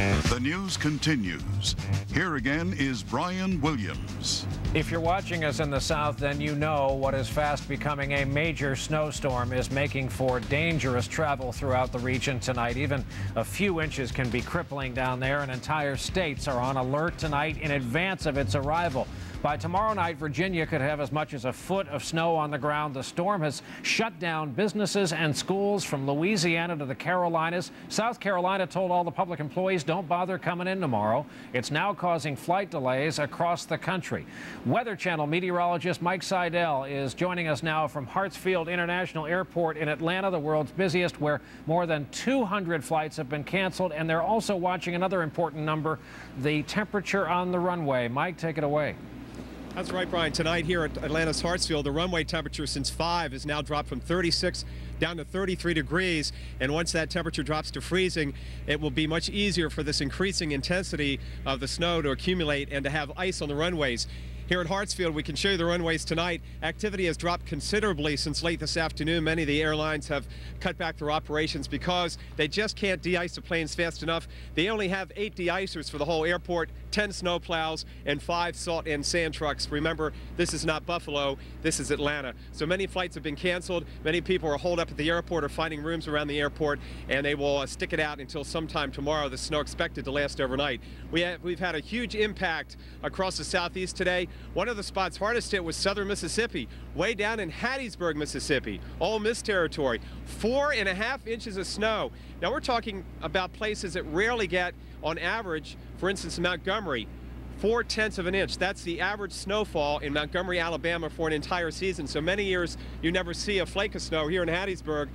The news continues. Here again is Brian Williams. If you're watching us in the south, then you know what is fast becoming a major snowstorm is making for dangerous travel throughout the region tonight. Even a few inches can be crippling down there, and entire states are on alert tonight in advance of its arrival. By tomorrow night, Virginia could have as much as a foot of snow on the ground. The storm has shut down businesses and schools from Louisiana to the Carolinas. South Carolina told all the public employees don't bother coming in tomorrow. It's now causing flight delays across the country. Weather Channel meteorologist Mike Seidel is joining us now from Hartsfield International Airport in Atlanta, the world's busiest, where more than 200 flights have been canceled. And they're also watching another important number, the temperature on the runway. Mike, take it away. That's right, Brian. Tonight here at Atlanta's Hartsfield, the runway temperature since 5 has now dropped from 36 down to 33 degrees. And once that temperature drops to freezing, it will be much easier for this increasing intensity of the snow to accumulate and to have ice on the runways. Here at Hartsfield, we can show you the runways tonight. Activity has dropped considerably since late this afternoon. Many of the airlines have cut back their operations because they just can't de-ice the planes fast enough. They only have 8 de-icers for the whole airport, 10 snow plows, and 5 salt and sand trucks. Remember, this is not Buffalo, this is Atlanta. So many flights have been canceled. Many people are holed up at the airport or finding rooms around the airport, and they will stick it out until sometime tomorrow. The snow expected to last overnight. We've had a huge impact across the southeast today. One of the spots hardest hit was southern Mississippi, way down in HATTIESBURG, Mississippi, Ole Miss territory. 4.5 inches of snow. Now we're talking about places that rarely get, on average, for instance, Montgomery, 0.4 of an inch. That's the average snowfall in Montgomery, Alabama for an entire season. So many years you never see a flake of snow. Here in HATTIESBURG,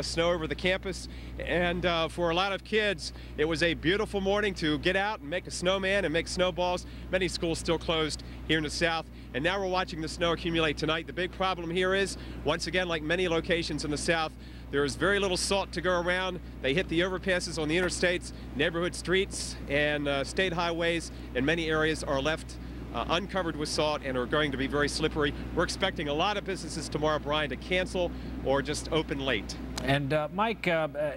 snow over the campus. And for a lot of kids, it was a beautiful morning to get out and make a snowman and make snowballs. Many schools still closed here in the south. And now we're watching the snow accumulate tonight. The big problem here is, once again, like many locations in the south, there is very little salt to go around. They hit the overpasses on the interstates, neighborhood streets, and state highways, and many areas are left uncovered with salt and are going to be very slippery. We're expecting a lot of businesses tomorrow, Brian, to cancel or just open late. And Mike,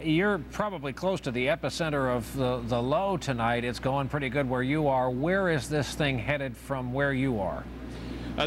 you're probably close to the epicenter of the low tonight. It's going pretty good where you are. Where is this thing headed from where you are?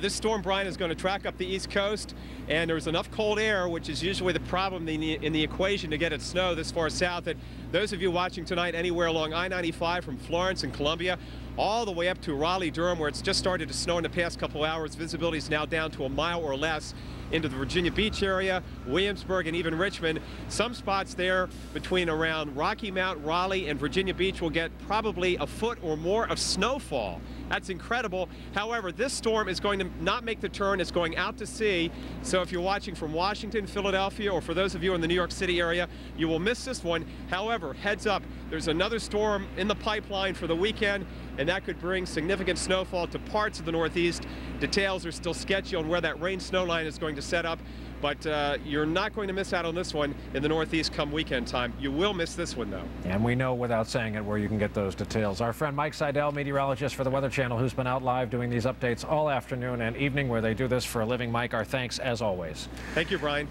This storm, Brian, is going to track up the East Coast, and there's enough cold air, which is usually the problem in the equation to get it snow this far south, that those of you watching tonight anywhere along I-95 from Florence and Columbia all the way up to Raleigh, Durham, where it's just started to snow in the past couple hours. Visibility is now down to a mile or less into the Virginia Beach area, Williamsburg, and even Richmond. Some spots there between around Rocky Mount, Raleigh, and Virginia Beach will get probably a foot or more of snowfall. That's incredible. However, this storm is going to not make the turn. It's going out to sea. So if you're watching from Washington, Philadelphia, or for those of you in the New York City area, you will miss this one. However, heads up, there's another storm in the pipeline for the weekend, and that could bring significant snowfall to parts of the Northeast. Details are still sketchy on where that rain-snow line is going to set up, but you're not going to miss out on this one in the Northeast come weekend time. You will miss this one, though. And we know without saying it where you can get those details. Our friend Mike Seidel, meteorologist for the Weather Channel, who's been out live doing these updates all afternoon and evening where they do this for a living. Mike, our thanks as always. Thank you, Brian.